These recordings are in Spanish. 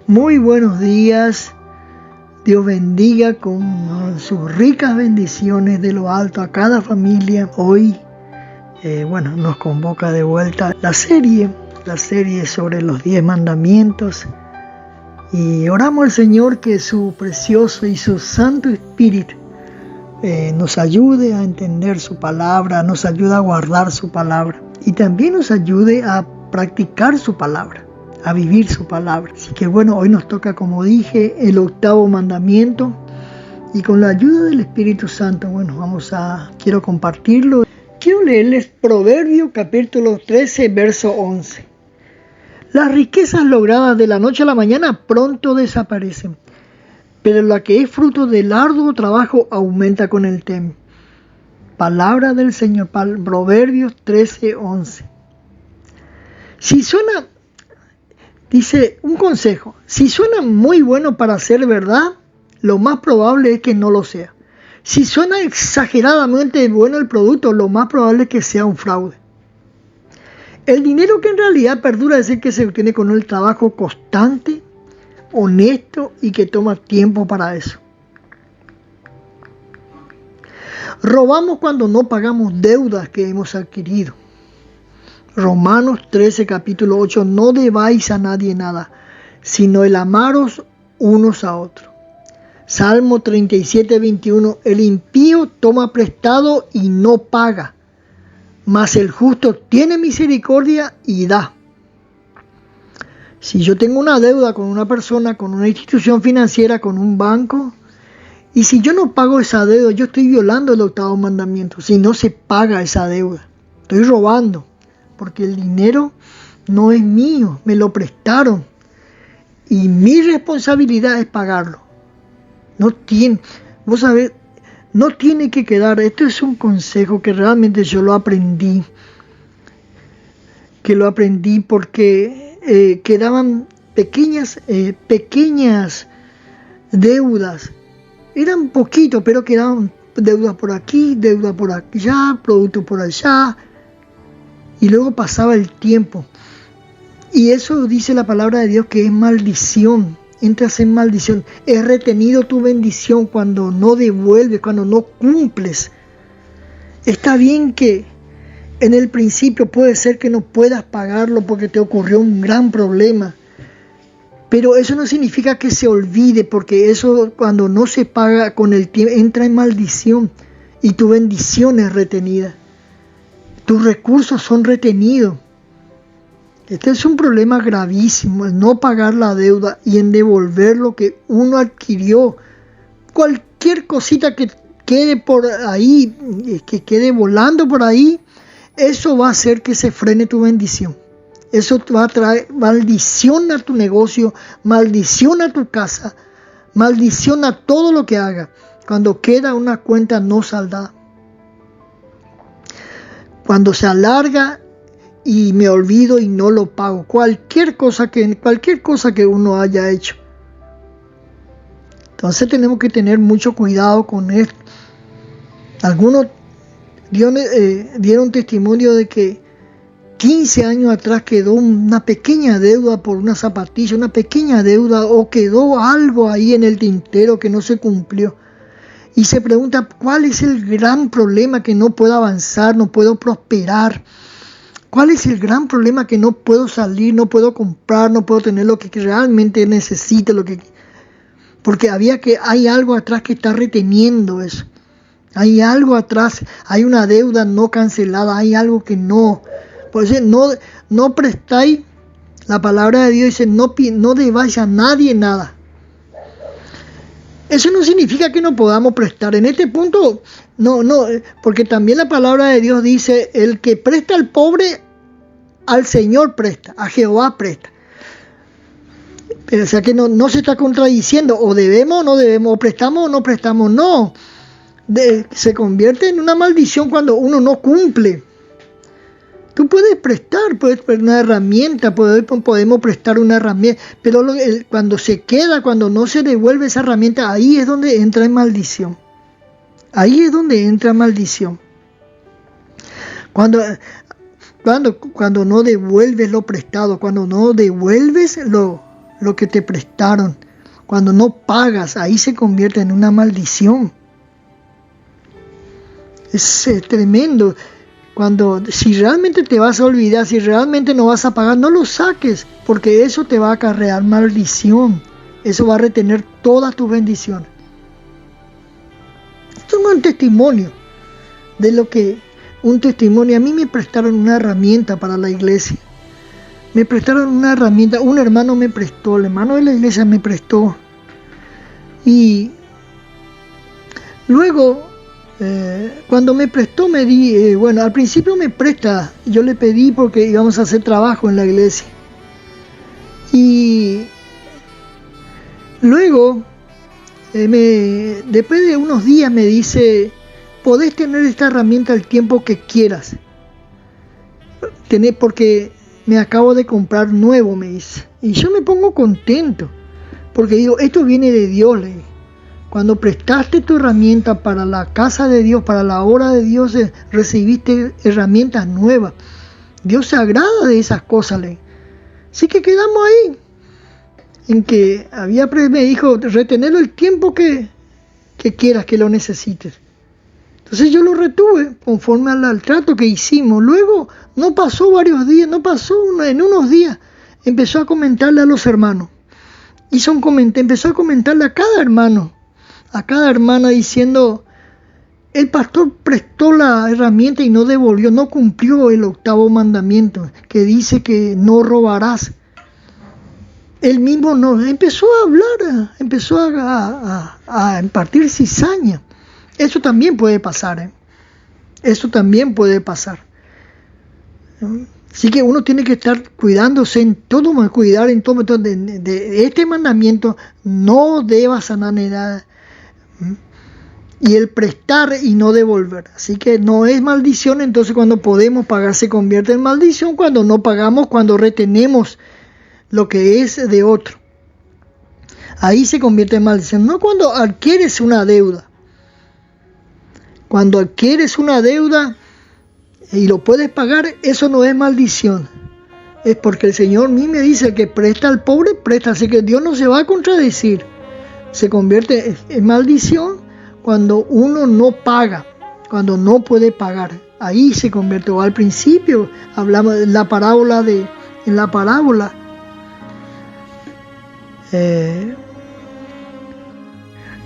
Muy buenos días. Dios bendiga con sus ricas bendiciones de lo alto a cada familia. Hoy, nos convoca de vuelta la serie sobre los 10 mandamientos. Y oramos al Señor que su precioso y su Santo Espíritu nos ayude a entender su palabra, nos ayude a guardar su palabra y también nos ayude a practicar su palabra, a vivir su palabra. Así que hoy nos toca, como dije, el 8º mandamiento y con la ayuda del Espíritu Santo, quiero compartirlo. Quiero leerles Proverbios capítulo 13, verso 11. Las riquezas logradas de la noche a la mañana pronto desaparecen, pero la que es fruto del arduo trabajo aumenta con el tiempo. Palabra del Señor, Proverbios 13, 11. Si suena, dice un consejo, si suena muy bueno para ser verdad, lo más probable es que no lo sea. Si suena exageradamente bueno el producto, lo más probable es que sea un fraude. El dinero que en realidad perdura es el que se obtiene con el trabajo constante, honesto y que toma tiempo para eso. Robamos cuando no pagamos deudas que hemos adquirido. Romanos 13, capítulo 8, no debáis a nadie nada, sino el amaros unos a otros. Salmo 37, 21, el impío toma prestado y no paga, mas el justo tiene misericordia y da. Si yo tengo una deuda con una persona, con una institución financiera, con un banco, y si yo no pago esa deuda, yo estoy violando el 8º mandamiento. Si no se paga esa deuda, estoy robando. Porque el dinero no es mío, me lo prestaron. Y mi responsabilidad es pagarlo. No tiene que quedar. Esto es un consejo que realmente yo lo aprendí. Porque quedaban pequeñas deudas. Eran poquitos, pero quedaban deudas por aquí, deudas por allá, productos por allá. Y luego pasaba el tiempo. Y eso dice la palabra de Dios que es maldición. Entras en maldición. Es retenido tu bendición cuando no devuelves, cuando no cumples. Está bien que en el principio puede ser que no puedas pagarlo porque te ocurrió un gran problema. Pero eso no significa que se olvide, porque eso cuando no se paga con el tiempo entra en maldición y tu bendición es retenida. Tus recursos son retenidos. Este es un problema gravísimo, el no pagar la deuda y en devolver lo que uno adquirió. Cualquier cosita que quede por ahí, que quede volando por ahí, eso va a hacer que se frene tu bendición. Eso va a traer maldición a tu negocio, maldición a tu casa, maldición a todo lo que haga, cuando queda una cuenta no saldada. Cuando se alarga y me olvido y no lo pago. Cualquier cosa que uno haya hecho. Entonces tenemos que tener mucho cuidado con esto. Algunos dieron testimonio de que 15 años atrás quedó una pequeña deuda por una zapatilla, una pequeña deuda, o quedó algo ahí en el tintero que no se cumplió. Y se pregunta, ¿cuál es el gran problema que no puedo avanzar, no puedo prosperar? ¿Cuál es el gran problema que no puedo salir, no puedo comprar, no puedo tener lo que realmente necesito? Porque hay algo atrás que está reteniendo eso. Hay algo atrás, hay una deuda no cancelada, hay algo que no. Por eso no prestáis, la palabra de Dios dice, no debáis a nadie nada. Eso no significa que no podamos prestar. En este punto, no, porque también la palabra de Dios dice, el que presta al pobre, al Señor presta, a Jehová presta. Pero o sea que no se está contradiciendo, o debemos o no debemos, o prestamos o no prestamos, no. Se convierte en una maldición cuando uno no cumple. Tú puedes prestar una herramienta, podemos prestar una herramienta, pero cuando se queda, cuando no se devuelve esa herramienta, ahí es donde entra en maldición. Ahí es donde entra maldición. Cuando no devuelves lo prestado, cuando no devuelves lo que te prestaron. Cuando no pagas, ahí se convierte en una maldición. Es tremendo. Si realmente te vas a olvidar, si realmente no vas a pagar, no lo saques, porque eso te va a acarrear maldición. Eso va a retener todas tus bendiciones. Esto es un testimonio a mí me prestaron una herramienta para la iglesia. Me prestaron una herramienta, un hermano me prestó, el hermano de la iglesia me prestó. Y luego, cuando me prestó, al principio me presta, yo le pedí porque íbamos a hacer trabajo en la iglesia. Y luego, después de unos días me dice, podés tener esta herramienta el tiempo que quieras, porque me acabo de comprar nuevo, me dice. Y yo me pongo contento, porque digo, esto viene de Dios, le digo. Cuando prestaste tu herramienta para la casa de Dios, para la obra de Dios, recibiste herramientas nuevas. Dios se agrada de esas cosas, le digo. Así que quedamos ahí, en que me dijo, retenerlo el tiempo que quieras, que lo necesites. Entonces yo lo retuve conforme al trato que hicimos. Luego no pasó varios días, en unos días empezó a comentarle a los hermanos. Empezó a comentarle a cada hermano, a cada hermana diciendo, el pastor prestó la herramienta y no devolvió, no cumplió el 8º mandamiento que dice que no robarás. Él mismo no, empezó a hablar, empezó a impartir cizaña. Eso también puede pasar, Eso también puede pasar. Así que uno tiene que estar cuidándose en todo, cuidar en todo de este mandamiento, no debas a nada, y el prestar y no devolver. Así que no es maldición, entonces cuando podemos pagar se convierte en maldición, cuando no pagamos, cuando retenemos lo que es de otro. Ahí se convierte en maldición, no cuando adquieres una deuda. Cuando adquieres una deuda y lo puedes pagar, eso no es maldición. Es porque el Señor a mí me dice que presta al pobre, presta. Así que Dios no se va a contradecir. Se convierte en maldición cuando uno no paga, cuando no puede pagar. Ahí se convierte. O al principio hablamos de la parábola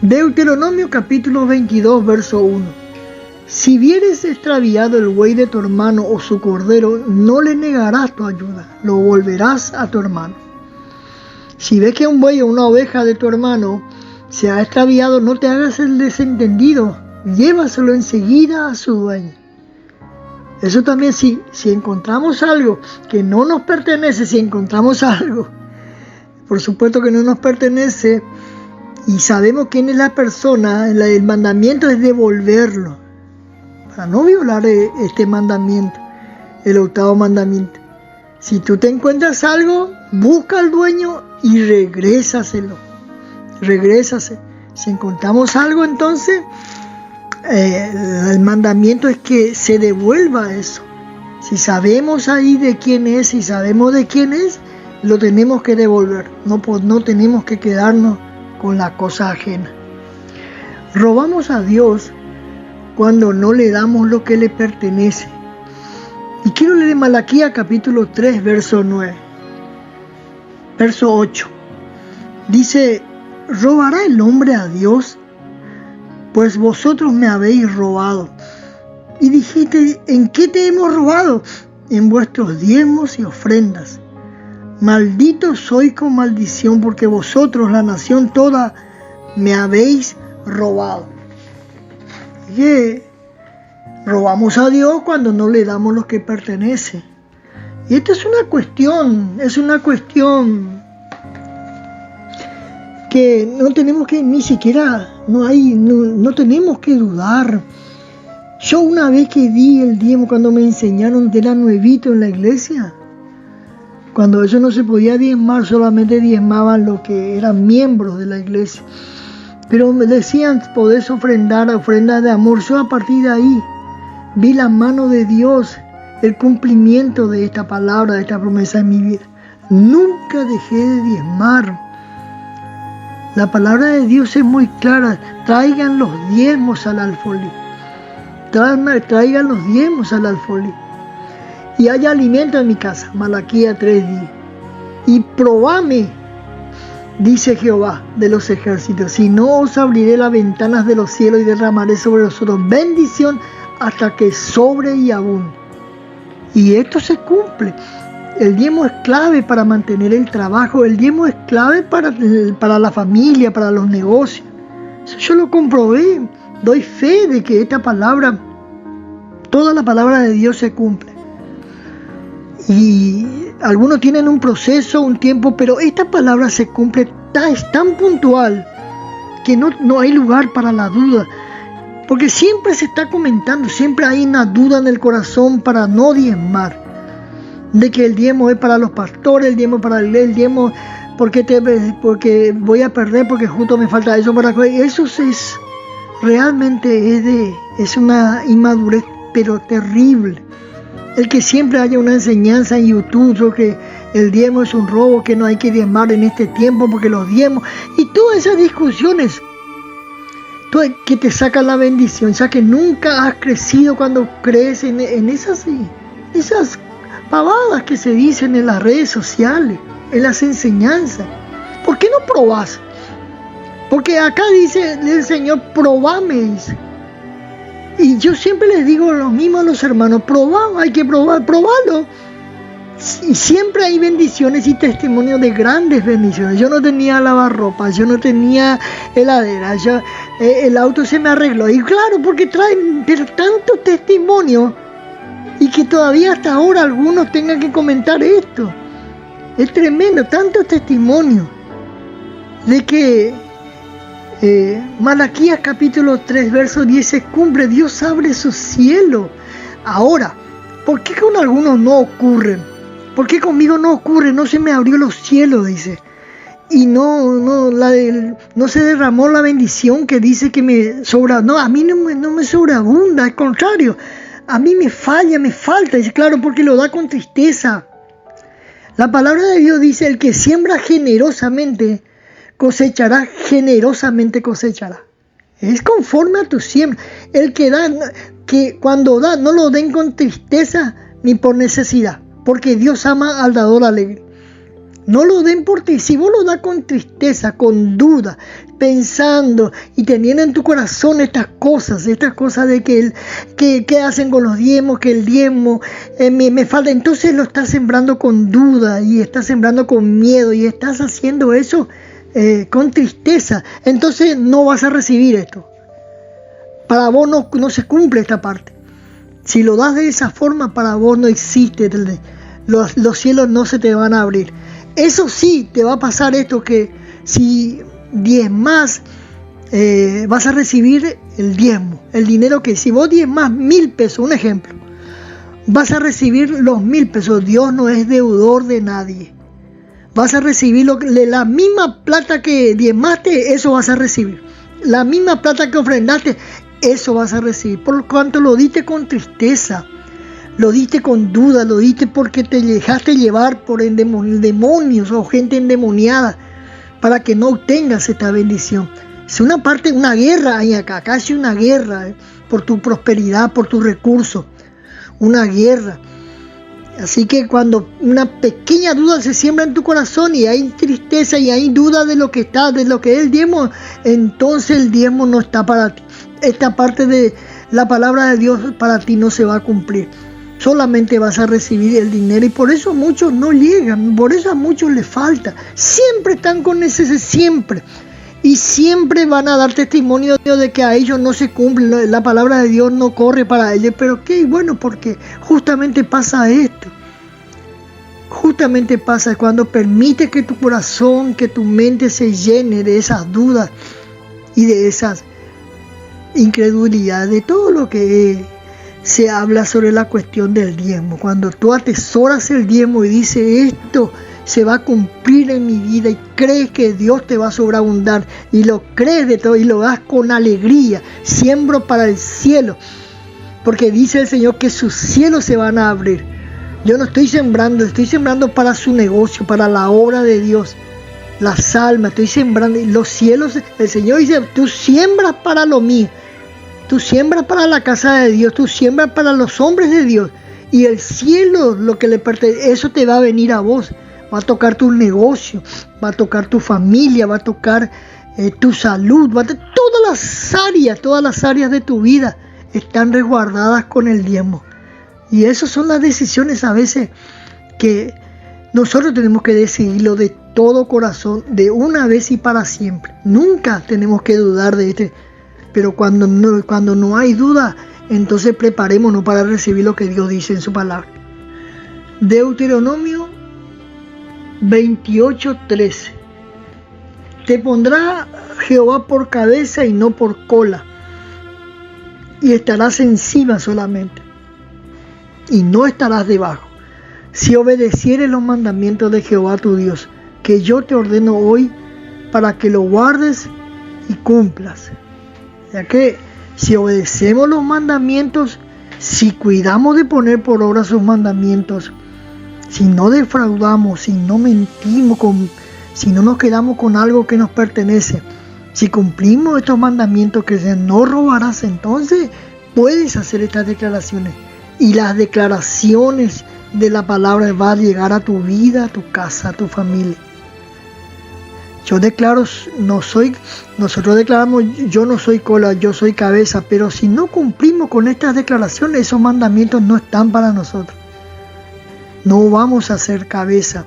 Deuteronomio capítulo 22, verso 1. Si vieres extraviado el buey de tu hermano o su cordero, no le negarás tu ayuda, lo volverás a tu hermano. Si ves que un buey o una oveja de tu hermano se ha extraviado, no te hagas el desentendido, llévaselo enseguida a su dueño. Eso también, si encontramos algo que no nos pertenece, por supuesto que no nos pertenece, y sabemos quién es la persona, el mandamiento es devolverlo, para no violar este mandamiento, el 8º mandamiento. Si tú te encuentras algo, busca al dueño y regrésaselo. Si encontramos algo, entonces el mandamiento es que se devuelva eso. Si sabemos ahí de quién es, si sabemos de quién es, lo tenemos que devolver. No tenemos que quedarnos con la cosa ajena. Robamos a Dios cuando no le damos lo que le pertenece. Y quiero leer Malaquías capítulo 3, verso 9. Verso 8. Dice, ¿robará el hombre a Dios? Pues vosotros me habéis robado. Y dijiste, ¿en qué te hemos robado? En vuestros diezmos y ofrendas. Maldito soy con maldición, porque vosotros, la nación toda, me habéis robado. Robamos a Dios cuando no le damos lo que pertenece. Y esta es una cuestión que no tenemos que no tenemos que dudar. Yo una vez que di el diezmo, cuando me enseñaron, era nuevito en la iglesia, cuando eso no se podía diezmar, solamente diezmaban los que eran miembros de la iglesia. Pero me decían, podés ofrendar ofrendas de amor. Yo a partir de ahí vi la mano de Dios, el cumplimiento de esta palabra, de esta promesa en mi vida. Nunca dejé de diezmar. La palabra de Dios es muy clara. Traigan los diezmos al alfolí. Traigan los diezmos al alfolí. Y haya alimento en mi casa. Malaquías 3:10. Y probame, dice Jehová de los ejércitos, si no os abriré las ventanas de los cielos y derramaré sobre vosotros bendición hasta que sobre y abunde. Y esto se cumple. El diezmo es clave para mantener el trabajo, el diezmo es clave para la familia, para los negocios. Eso yo lo comprobé, doy fe de que esta palabra, toda la palabra de Dios se cumple. Y algunos tienen un proceso, un tiempo, pero esta palabra se cumple, es tan puntual que no hay lugar para la duda. Porque siempre se está comentando, siempre hay una duda en el corazón para no diezmar. De que el diezmo es para los pastores, el diezmo para el diezmo porque voy a perder, porque justo me falta eso para... Eso es realmente es una inmadurez, pero terrible. El que siempre haya una enseñanza en YouTube sobre que el diezmo es un robo, que no hay que diezmar en este tiempo porque los diezmos... Y todas esas discusiones que te sacan la bendición, o sea que nunca has crecido cuando crees en esas pavadas que se dicen en las redes sociales, en las enseñanzas. ¿Por qué no probás? Porque acá dice el Señor, probame, dice. Y yo siempre les digo lo mismo a los hermanos, probá, hay que probarlo. Y siempre hay bendiciones y testimonios de grandes bendiciones. Yo no tenía lavarropas, yo no tenía heladera, el auto se me arregló. Y claro, porque traen tantos testimonios y que todavía hasta ahora algunos tengan que comentar esto. Es tremendo, tantos testimonios de que Malaquías capítulo 3, verso 10 se cumple. Dios abre su cielo. Ahora, ¿por qué con algunos no ocurren? ¿Por qué conmigo no ocurre? No se me abrió los cielos, dice. Y no se derramó la bendición que dice que me sobra. No, a mí no me sobreabunda, al contrario. A mí me falta. Dice, claro, porque lo da con tristeza. La palabra de Dios dice, el que siembra generosamente, generosamente cosechará. Es conforme a tu siembra. El que da, que cuando da, no lo den con tristeza ni por necesidad. Porque Dios ama al dador alegre. No lo den por ti. Si vos lo das con tristeza, con duda, pensando y teniendo en tu corazón estas cosas de que hacen con los diezmos, que el diezmo me falta, entonces lo estás sembrando con duda y estás sembrando con miedo y estás haciendo eso con tristeza. Entonces no vas a recibir esto. Para vos no se cumple esta parte. Si lo das de esa forma, para vos no existe. Los cielos no se te van a abrir. Eso sí, te va a pasar esto, que si diezmas, vas a recibir el diezmo. El dinero que si vos diezmas 1,000 pesos, un ejemplo, vas a recibir los 1,000 pesos. Dios no es deudor de nadie. Vas a recibir la misma plata que diezmaste, eso vas a recibir. La misma plata que ofrendaste, eso vas a recibir. Por cuanto lo diste con tristeza, lo diste con duda, lo diste porque te dejaste llevar por demonios o gente endemoniada para que no obtengas esta bendición. Es una guerra hay acá, casi una guerra por tu prosperidad, por tus recursos, una guerra. Así que cuando una pequeña duda se siembra en tu corazón y hay tristeza y hay duda de lo que es el diezmo, entonces el diezmo no está para ti. Esta parte de la palabra de Dios para ti no se va a cumplir. Solamente vas a recibir el dinero y por eso muchos no llegan, por eso a muchos les falta. Siempre están con necesidad, siempre. Y siempre van a dar testimonio de que a ellos no se cumple, la palabra de Dios no corre para ellos. Pero qué bueno, porque justamente pasa esto. Justamente pasa cuando permite que tu corazón, que tu mente se llene de esas dudas y de esas incredulidades, de todo lo que se habla sobre la cuestión del diezmo. Cuando tú atesoras el diezmo y dices esto se va a cumplir en mi vida y crees que Dios te va a sobreabundar y lo crees de todo y lo das con alegría, siembro para el cielo, porque dice el Señor que sus cielos se van a abrir. Yo no estoy sembrando para su negocio, para la obra de Dios. Las almas, estoy sembrando. Los cielos, el Señor dice, tú siembras para lo mío. Tú siembras para la casa de Dios, tú siembras para los hombres de Dios. Y el cielo, lo que le pertenece, eso te va a venir a vos. Va a tocar tu negocio, va a tocar tu familia, va a tocar tu salud, todas las áreas de tu vida están resguardadas con el diezmo. Y esas son las decisiones a veces que nosotros tenemos que decidirlo de todo corazón, de una vez y para siempre. Nunca tenemos que dudar de este. Pero cuando no hay duda, entonces preparémonos para recibir lo que Dios dice en su palabra. Deuteronomio 28:13. Te pondrá Jehová por cabeza y no por cola, y estarás encima solamente, y no estarás debajo, si obedecieres los mandamientos de Jehová tu Dios, que yo te ordeno hoy, para que lo guardes y cumplas. Ya que si obedecemos los mandamientos, si cuidamos de poner por obra sus mandamientos, si no defraudamos, si no mentimos, si no nos quedamos con algo que nos pertenece, si cumplimos estos mandamientos que dicen no robarás, entonces puedes hacer estas declaraciones. Y las declaraciones de la palabra van a llegar a tu vida, a tu casa, a tu familia. Yo declaro, nosotros declaramos, yo no soy cola, yo soy cabeza, pero si no cumplimos con estas declaraciones, esos mandamientos no están para nosotros. No vamos a ser cabeza,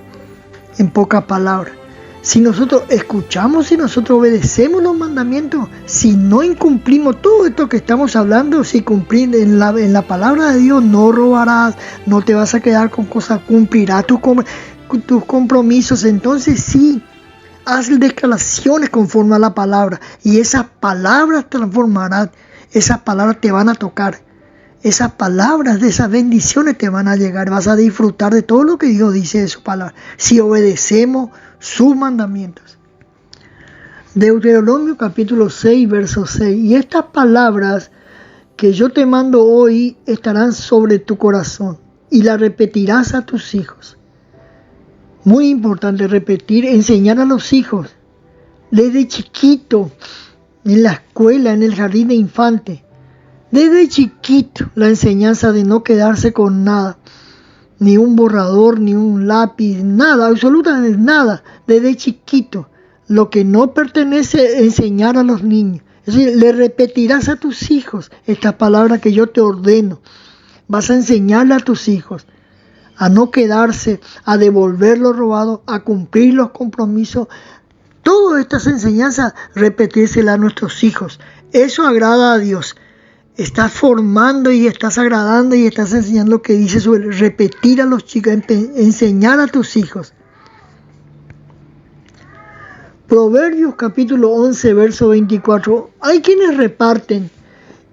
en pocas palabras. Si nosotros escuchamos, si nosotros obedecemos los mandamientos, si no incumplimos todo esto que estamos hablando, si cumplir en la palabra de Dios, no robarás, no te vas a quedar con cosas, cumplirás tus compromisos, entonces sí, haz declaraciones conforme a la palabra y esas palabras transformarán, esas palabras te van a tocar, esas palabras de esas bendiciones te van a llegar, vas a disfrutar de todo lo que Dios dice de su palabra, si obedecemos sus mandamientos. Deuteronomio capítulo 6, verso 6. Y estas palabras que yo te mando hoy estarán sobre tu corazón y las repetirás a tus hijos. Muy importante repetir, enseñar a los hijos desde chiquito, en la escuela, en el jardín de infantes. Desde chiquito la enseñanza de no quedarse con nada, ni un borrador, ni un lápiz, nada, absolutamente nada. Desde chiquito, lo que no pertenece, enseñar a los niños. Es decir, le repetirás a tus hijos estas palabras que yo te ordeno. Vas a enseñarle a tus hijos a no quedarse, a devolver lo robado, a cumplir los compromisos. Todas estas enseñanzas, repetírselas a nuestros hijos. Eso agrada a Dios. Estás formando y estás agradando y estás enseñando lo que dice sobre repetir a los chicos, enseñar a tus hijos. Proverbios capítulo 11, verso 24. Hay quienes reparten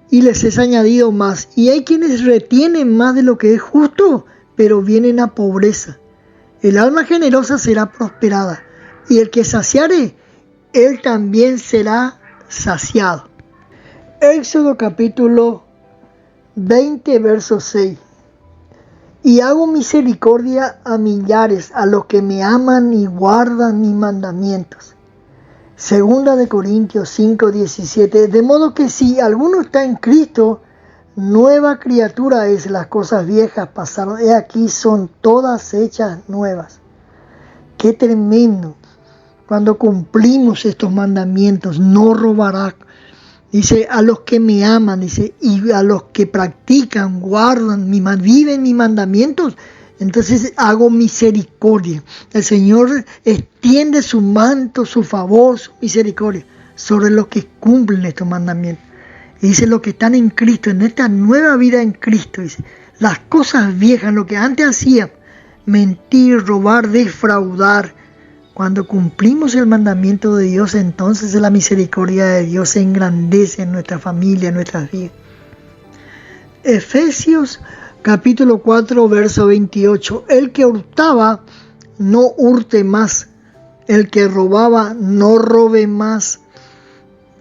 y les es añadido más, y hay quienes retienen más de lo que es justo, pero vienen a pobreza. El alma generosa será prosperada, y el que saciare, él también será saciado. Éxodo capítulo 20, verso 6. Y hago misericordia a millares, a los que me aman y guardan mis mandamientos. Segunda de Corintios 5, 17. De modo que si alguno está en Cristo, nueva criatura es, las cosas viejas pasaron, he aquí son todas hechas nuevas. Qué tremendo cuando cumplimos estos mandamientos, no robarás. Dice, a los que me aman, dice, y a los que practican, guardan, viven mis mandamientos, entonces hago misericordia. El Señor extiende su manto, su favor, su misericordia sobre los que cumplen estos mandamientos. Y dice, los que están en Cristo, en esta nueva vida en Cristo, dice, las cosas viejas, lo que antes hacían, mentir, robar, defraudar, cuando cumplimos el mandamiento de Dios, entonces la misericordia de Dios se engrandece en nuestra familia, en nuestras vidas. Efesios capítulo 4, verso 28. El que hurtaba, no hurte más. El que robaba, no robe más.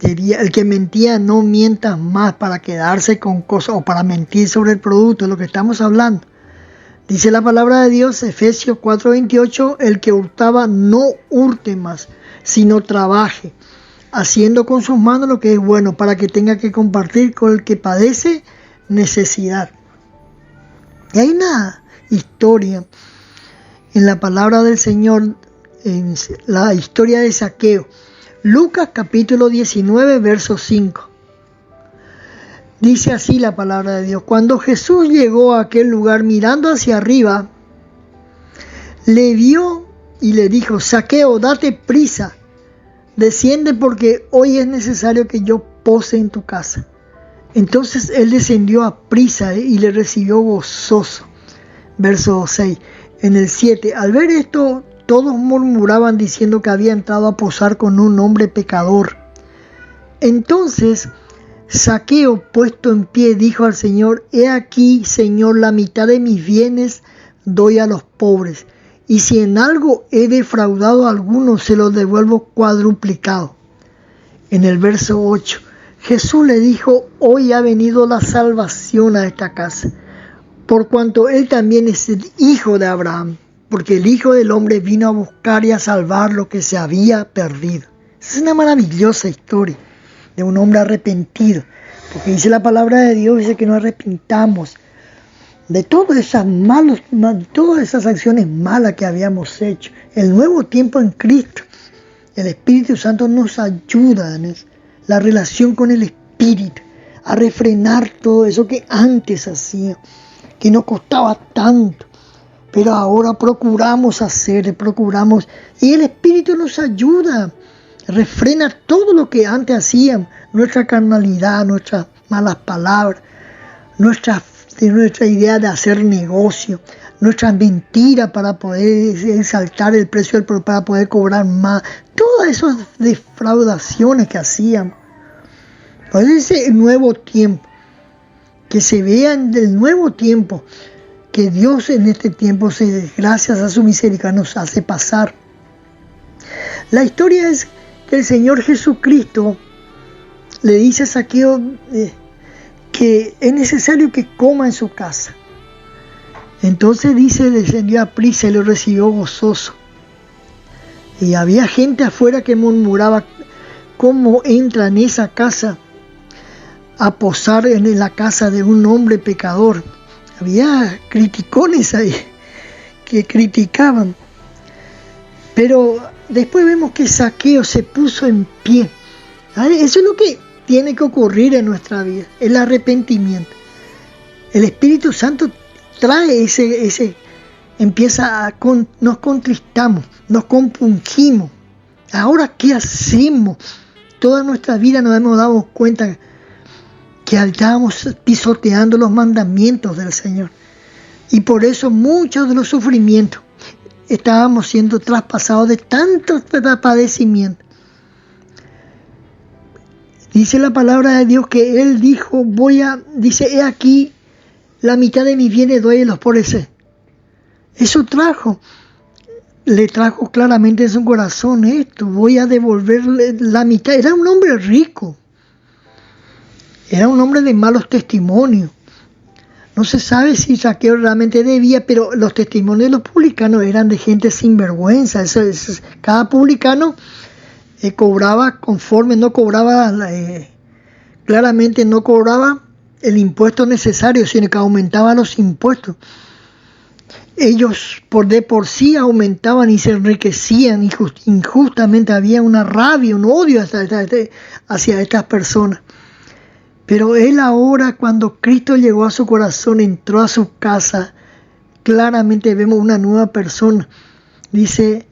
El que mentía, no mientas más para quedarse con cosas o para mentir sobre el producto, de lo que estamos hablando. Dice la palabra de Dios, Efesios 4:28, el que hurtaba no hurte más, sino trabaje, haciendo con sus manos lo que es bueno, para que tenga que compartir con el que padece necesidad. Y hay una historia en la palabra del Señor, en la historia de Zaqueo. Lucas capítulo 19, verso 5. Dice así la palabra de Dios. Cuando Jesús llegó a aquel lugar mirando hacia arriba, le vio y le dijo: Zaqueo, date prisa, desciende porque hoy es necesario que yo pose en tu casa. Entonces él descendió a prisa y le recibió gozoso. Verso 6. En el 7, al ver esto, todos murmuraban diciendo que había entrado a posar con un hombre pecador. Entonces Zaqueo, puesto en pie, dijo al Señor: He aquí, Señor, la mitad de mis bienes doy a los pobres, y si en algo he defraudado a alguno, se lo devuelvo cuadruplicado. En el verso 8, Jesús le dijo: Hoy ha venido la salvación a esta casa, por cuanto él también es el hijo de Abraham, porque el Hijo del Hombre vino a buscar y a salvar lo que se había perdido. Es una maravillosa historia de un hombre arrepentido, porque dice la palabra de Dios, dice que nos arrepintamos de todas esas acciones malas que habíamos hecho. El nuevo tiempo en Cristo, el Espíritu Santo nos ayuda en la relación con el Espíritu, a refrenar todo eso que antes hacía, que nos costaba tanto, pero ahora procuramos hacer, y el Espíritu nos ayuda, refrena todo lo que antes hacíamos, nuestra carnalidad, nuestras malas palabras, nuestra idea de hacer negocio, nuestras mentiras para poder exaltar el precio, para poder cobrar más, todas esas defraudaciones que hacíamos. Por ese nuevo tiempo, que se vean del nuevo tiempo, que Dios en este tiempo, gracias a su misericordia, nos hace pasar. La historia es que el Señor Jesucristo le dice a Zaqueo que es necesario que coma en su casa. Entonces dice, descendió a prisa y lo recibió gozoso. Y había gente afuera que murmuraba: ¿cómo entra en esa casa a posar en la casa de un hombre pecador? Había criticones ahí que criticaban. Pero después vemos que Zaqueo se puso en pie. Eso es lo que tiene que ocurrir en nuestra vida, el arrepentimiento. El Espíritu Santo trae nos contristamos, nos compungimos. Ahora, ¿qué hacemos? Toda nuestra vida nos hemos dado cuenta que estábamos pisoteando los mandamientos del Señor. Y por eso muchos de los sufrimientos estábamos siendo traspasados de tantos padecimientos. Dice la palabra de Dios que Él dijo, dice, he aquí, la mitad de mis bienes doy a los pobres. Eso le trajo claramente en su corazón esto, voy a devolverle la mitad. Era un hombre rico, era un hombre de malos testimonios. No se sabe si Zaqueo realmente debía, pero los testimonios de los publicanos eran de gente sin vergüenza. Cada publicano cobraba conforme, claramente no cobraba el impuesto necesario, sino que aumentaban los impuestos. Ellos por sí aumentaban y se enriquecían injustamente. Había una rabia, un odio hacia estas personas. Pero él ahora, cuando Cristo llegó a su corazón, entró a su casa, claramente vemos una nueva persona. Dice,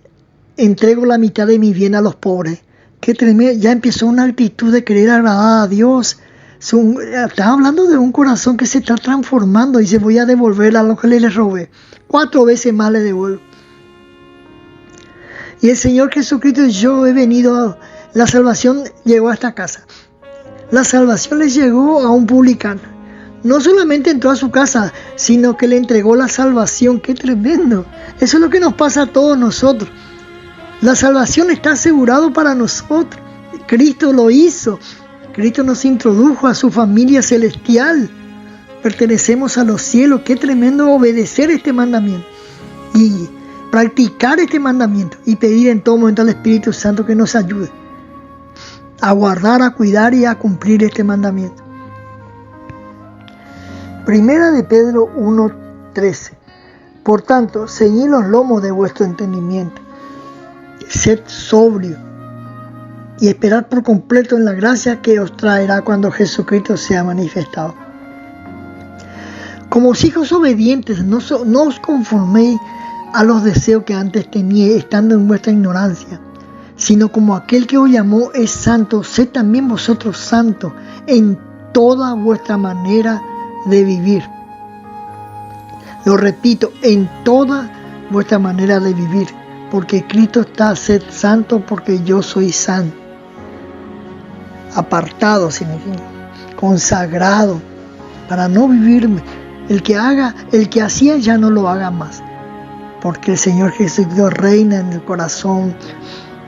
entrego la mitad de mi bien a los pobres. Qué tremendo, ya empezó una actitud de querer agradar a Dios. Está hablando de un corazón que se está transformando. Dice, voy a devolver a lo que le robé. 4 veces más le devuelvo. Y el Señor Jesucristo, yo he venido, la salvación llegó a esta casa. La salvación les llegó a un publicano. No solamente entró a su casa, sino que le entregó la salvación. ¡Qué tremendo! Eso es lo que nos pasa a todos nosotros. La salvación está asegurada para nosotros. Cristo lo hizo. Cristo nos introdujo a su familia celestial. pertenecemos a los cielos. Qué tremendo obedecer este mandamiento y practicar este mandamiento y pedir en todo momento al Espíritu Santo que nos ayude a guardar, a cuidar y a cumplir este mandamiento. Primera de Pedro 1:13. Por tanto, ceñid los lomos de vuestro entendimiento, sed sobrio y esperad por completo en la gracia que os traerá cuando Jesucristo sea manifestado. Como hijos obedientes, no os conforméis a los deseos que antes teníais, estando en vuestra ignorancia, sino como aquel que os llamó es santo, sed también vosotros santos en toda vuestra manera de vivir. Lo repito, en toda vuestra manera de vivir, porque Cristo está, sed santo porque yo soy santo. Apartado significa, consagrado, para no vivirme. El que hacía ya no lo haga más, porque el Señor Jesucristo reina en el corazón,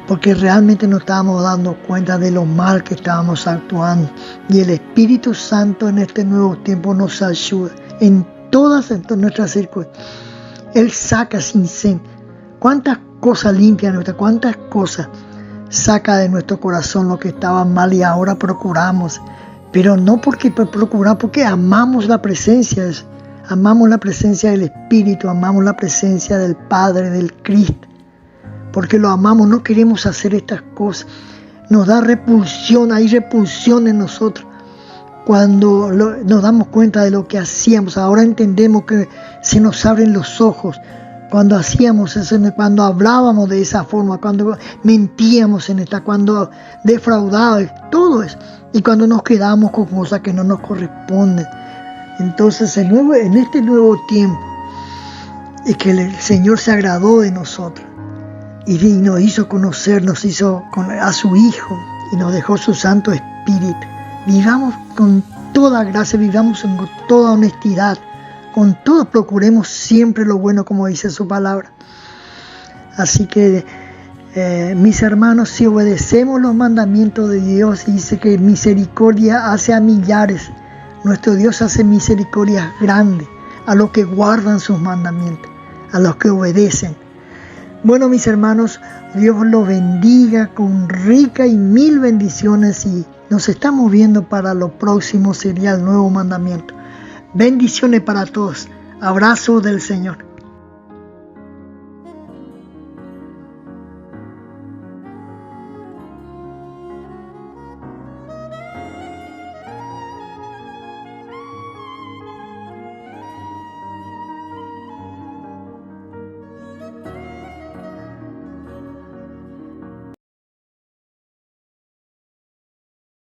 porque realmente nos estábamos dando cuenta de lo mal que estábamos actuando, y el Espíritu Santo en este nuevo tiempo nos ayuda en todas nuestras circunstancias. Él saca sin sen. Cuántas cosas limpia cuántas cosas saca de nuestro corazón lo que estaba mal, y ahora procuramos, pero no porque procuramos, porque amamos la presencia del Espíritu, amamos la presencia del Padre, del Cristo, porque lo amamos, no queremos hacer estas cosas. Nos da repulsión, hay repulsión en nosotros cuando nos damos cuenta de lo que hacíamos. Ahora entendemos que se nos abren los ojos cuando hacíamos eso, cuando hablábamos de esa forma, cuando mentíamos cuando defraudábamos, todo eso, y cuando nos quedamos con cosas que no nos corresponden. Entonces en este nuevo tiempo es que el Señor se agradó de nosotros y nos hizo conocer, nos hizo a su Hijo y nos dejó su Santo Espíritu. Vivamos con toda gracia, vivamos con toda honestidad, con todo procuremos siempre lo bueno, como dice su palabra. Así que mis hermanos, si obedecemos los mandamientos de Dios, dice que misericordia hace a millares. Nuestro Dios hace misericordias grandes a los que guardan sus mandamientos, a los que obedecen. Bueno, mis hermanos, Dios los bendiga con rica y mil bendiciones, y nos estamos viendo para lo próximo, sería el nuevo mandamiento. Bendiciones para todos. Abrazo del Señor.